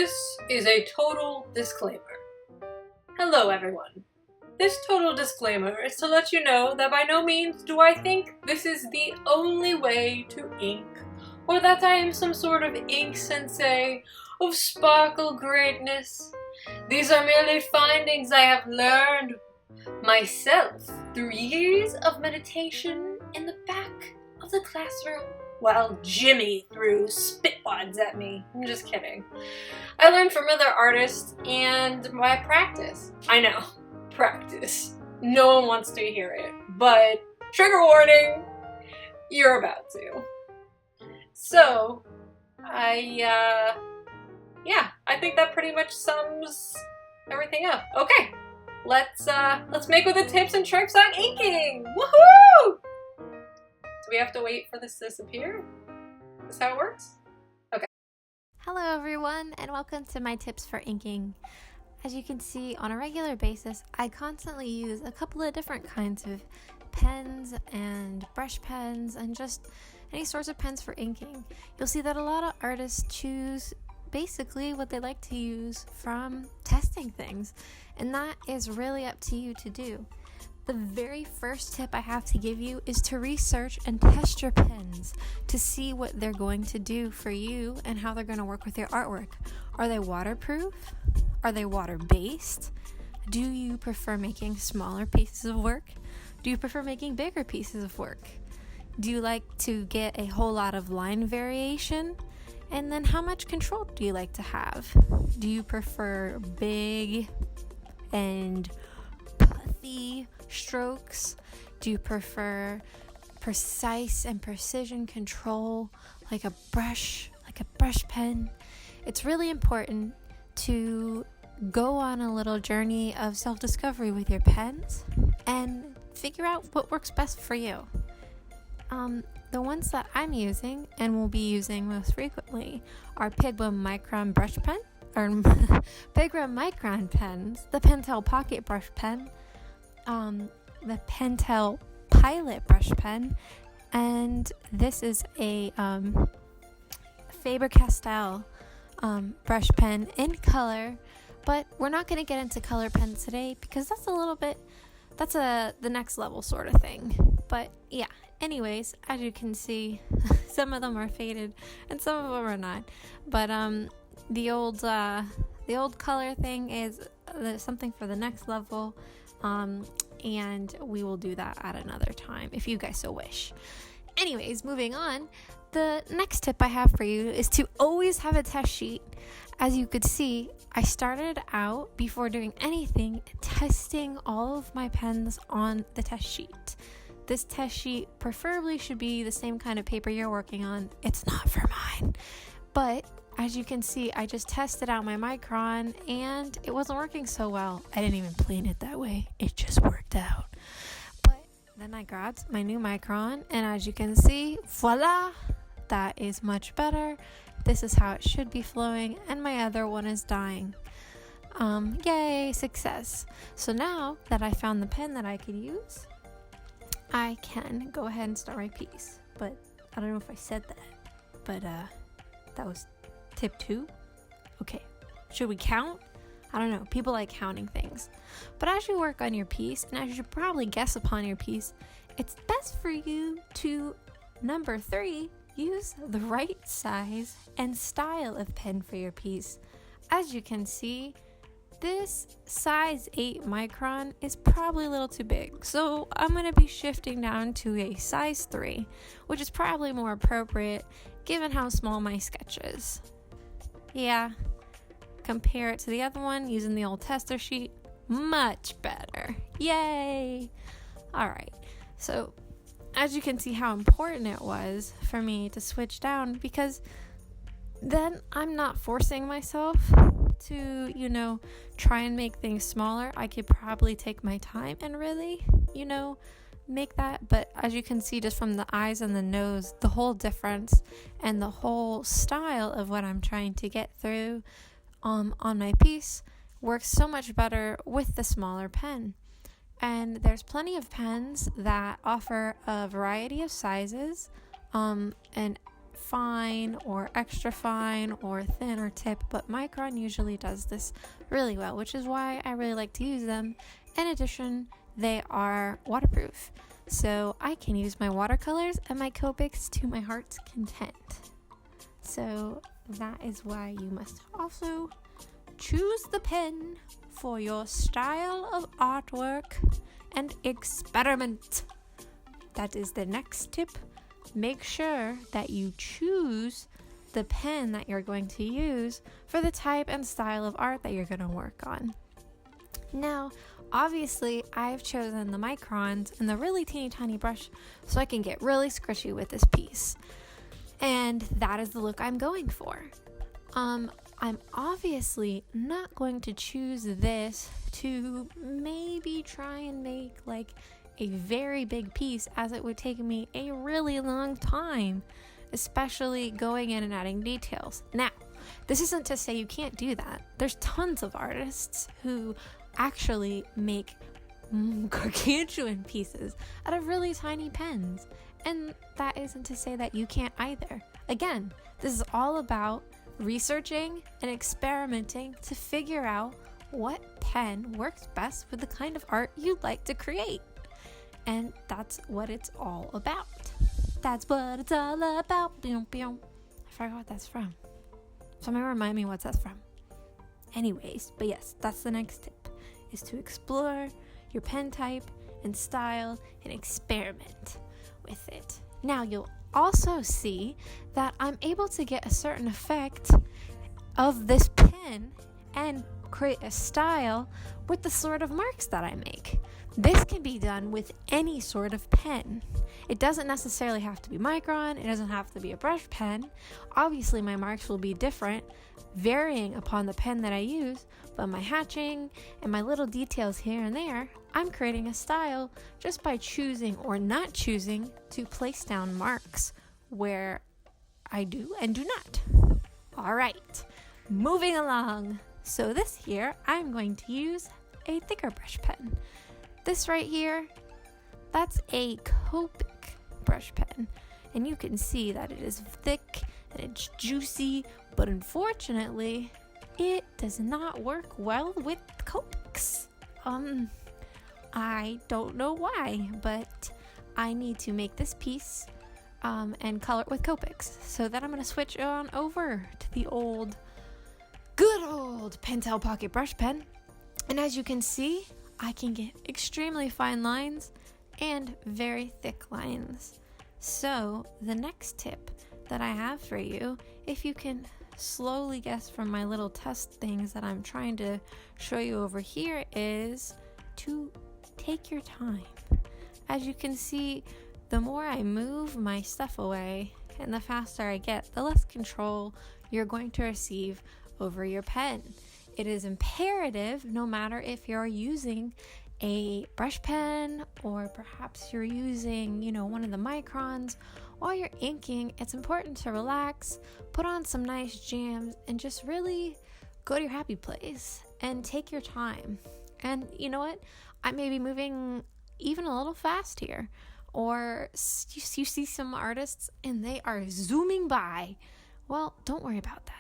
This is a total disclaimer. Hello everyone. This total disclaimer is to let you know that by no means do I think this is the only way to ink, or that I am some sort of ink sensei of sparkle greatness. These are merely findings I have learned myself through years of meditation in the back of the classroom while Jimmy threw spitwads at me. I'm just kidding. I learned from other artists and my practice. I know, practice. No one wants to hear it, but trigger warning, you're about to. So, I think that pretty much sums everything up. Okay, let's make with the tips and tricks on inking. Woohoo! Do we have to wait for this to disappear? Is that how it works? Okay. Hello everyone, and welcome to my tips for inking. As you can see, on a regular basis, I constantly use a couple of different kinds of pens and brush pens and just any sorts of pens for inking. You'll see that a lot of artists choose basically what they like to use from testing things, and that is really up to you to do. The very first tip I have to give you is to research and test your pens to see what they're going to do for you and how they're going to work with your artwork. Are they waterproof? Are they water-based? Do you prefer making smaller pieces of work? Do you prefer making bigger pieces of work? Do you like to get a whole lot of line variation? And then how much control do you like to have? Do you prefer big and puffy strokes? Do you prefer precise and precision control like a brush pen? It's really important to go on a little journey of self-discovery with your pens and figure out what works best for you. The ones that I'm using and will be using most frequently are Pigma Micron brush pen, or Pigma Micron pens, the Pentel pocket brush pen, the Pentel pilot brush pen, and this is a Faber-Castell brush pen in color, but we're not going to get into color pens today because that's the next level sort of thing. But yeah, anyways, as you can see, some of them are faded and some of them are not. But the old color thing is something for the next level, and we will do that at another time if you guys so wish. Anyways, moving on. The next tip I have for you is to always have a test sheet. As you could see, I started out before doing anything testing all of my pens on the test sheet. This test sheet preferably should be the same kind of paper you're working on. It's not for mine. But as you can see, I just tested out my Micron and it wasn't working so well. I didn't even plan it that way. It just worked out. But then I grabbed my new Micron and as you can see, voila! That is much better. This is how it should be flowing, and my other one is dying. Yay, success. So now that I found the pen that I could use, I can go ahead and start my piece. But I don't know if I said that, but that was tip 2. Okay, should we count? I don't know, people like counting things. But as you work on your piece, and as you probably guess upon your piece, it's best for you to, number 3, use the right size and style of pen for your piece. As you can see, this size 8 micron is probably a little too big, so I'm going to be shifting down to a size 3, which is probably more appropriate given how small my sketch is. Yeah, compare it to the other one using the old tester sheet, much better. Yay! Alright, so as you can see how important it was for me to switch down, because then I'm not forcing myself to, try and make things smaller. I could probably take my time and really, make that. But as you can see just from the eyes and the nose, the whole difference and the whole style of what I'm trying to get through on my piece works so much better with the smaller pen. And there's plenty of pens that offer a variety of sizes and fine or extra fine or thin or tip, but Micron usually does this really well, which is why I really like to use them. In addition, they are waterproof, so I can use my watercolors and my Copics to my heart's content. So that is why you must also choose the pen for your style of artwork and experiment. That is the next tip. Make sure that you choose the pen that you're going to use for the type and style of art that you're going to work on. Now, obviously, I've chosen the Microns and the really teeny tiny brush so I can get really squishy with this piece. And that is the look I'm going for. I'm obviously not going to choose this to maybe try and make like a very big piece, as it would take me a really long time, especially going in and adding details. Now, this isn't to say you can't do that. There's tons of artists who actually make gargantuan pieces out of really tiny pens, and that isn't to say that you can't either. Again, this is all about researching and experimenting to figure out what pen works best with the kind of art you'd like to create. And that's what it's all about. That's what it's all about. I forgot what that's from. Somebody remind me what that's from. Anyways, but yes, that's the next tip, is to explore your pen type and style and experiment with it. Now you'll also see that I'm able to get a certain effect of this pen and create a style with the sort of marks that I make. This can be done with any sort of pen. It doesn't necessarily have to be Micron, it doesn't have to be a brush pen. Obviously my marks will be different, varying upon the pen that I use, but my hatching and my little details here and there, I'm creating a style just by choosing or not choosing to place down marks where I do and do not. Alright, moving along. So this here, I'm going to use a thicker brush pen. This right here, that's a Copic brush pen, and you can see that it is thick and it's juicy, but unfortunately, it does not work well with Copics. I don't know why, but I need to make this piece and color it with Copics. So then I'm going to switch on over to the good old Pentel pocket brush pen, and as you can see, I can get extremely fine lines and very thick lines. So the next tip that I have for you, if you can slowly guess from my little test things that I'm trying to show you over here, is to take your time. As you can see, the more I move my stuff away and the faster I get, the less control you're going to receive over your pen. It is imperative, no matter if you're using a brush pen or perhaps you're using, one of the Microns, while you're inking, it's important to relax, put on some nice jams, and just really go to your happy place and take your time. And you know what? I may be moving even a little fast here, or you see some artists and they are zooming by. Well, don't worry about that.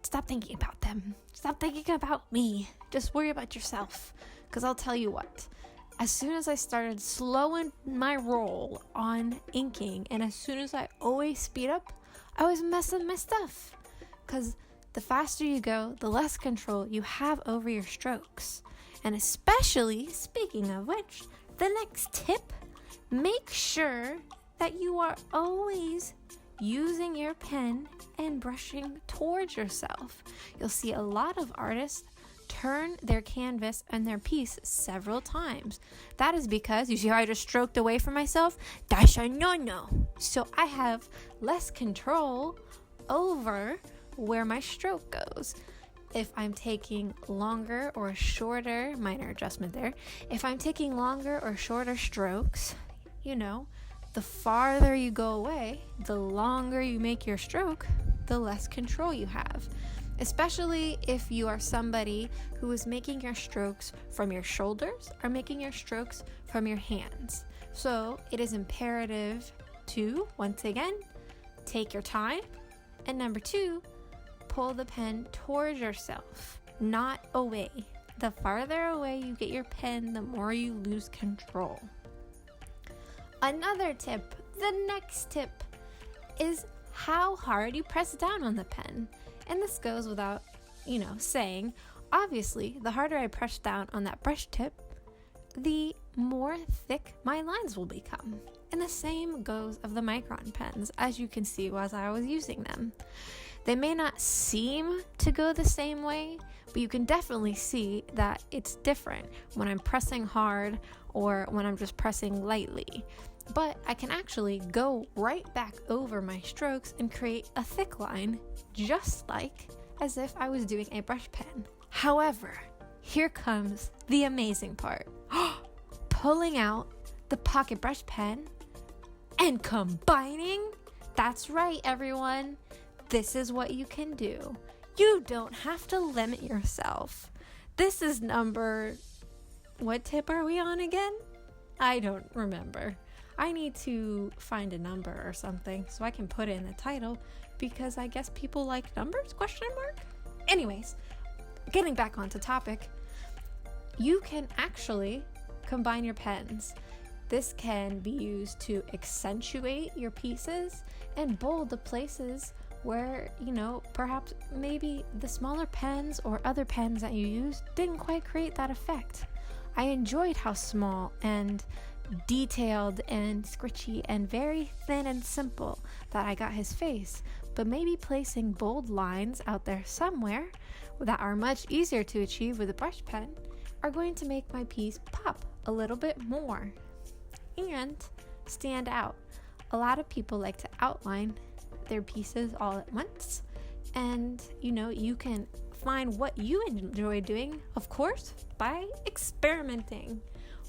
Stop thinking about them. Stop thinking about me. Just worry about yourself. Because I'll tell you what, as soon as I started slowing my roll on inking, and as soon as I always speed up, I was messing my stuff. Because the faster you go, the less control you have over your strokes. And especially, speaking of which, the next tip, make sure that you are always using your pen and brushing towards yourself. You'll see a lot of artists turn their canvas and their piece several times. That is because, you see how I just stroked away from myself? That's a no-no. So I have less control over where my stroke goes. If I'm taking longer or shorter, minor adjustment there, if I'm taking longer or shorter strokes, the farther you go away, the longer you make your stroke, the less control you have. Especially if you are somebody who is making your strokes from your shoulders or making your strokes from your hands. So it is imperative to, once again, take your time. And number 2, pull the pen towards yourself, not away. The farther away you get your pen, the more you lose control. Another tip, the next tip, is how hard you press down on the pen. And this goes without, saying. Obviously, the harder I press down on that brush tip, the more thick my lines will become. And the same goes of the Micron pens, as you can see as I was using them. They may not seem to go the same way, but you can definitely see that it's different when I'm pressing hard or when I'm just pressing lightly. But I can actually go right back over my strokes and create a thick line, just like as if I was doing a brush pen. However, here comes the amazing part. Pulling out the pocket brush pen and combining. That's right, everyone. This is what you can do. You don't have to limit yourself. This is what tip are we on again? I don't remember. I need to find a number or something so I can put it in the title, because I guess people like numbers, ? Anyways, getting back onto topic, you can actually combine your pens. This can be used to accentuate your pieces and bold the places where, perhaps maybe the smaller pens or other pens that you used didn't quite create that effect. I enjoyed how small and detailed and scritchy and very thin and simple that I got his face, but maybe placing bold lines out there somewhere that are much easier to achieve with a brush pen are going to make my piece pop a little bit more and stand out. A lot of people like to outline their pieces all at once, and you can find what you enjoy doing, of course, by experimenting.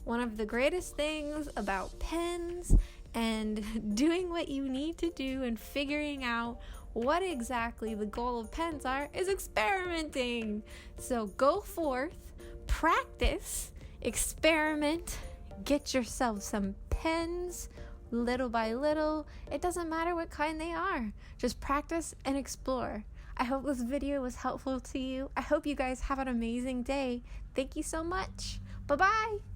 One of the greatest things about pens and doing what you need to do and figuring out what exactly the goal of pens are is experimenting. So go forth, practice, experiment, get yourself some pens little by little. It doesn't matter what kind they are. Just practice and explore. I hope this video was helpful to you. I hope you guys have an amazing day. Thank you so much. Bye-bye.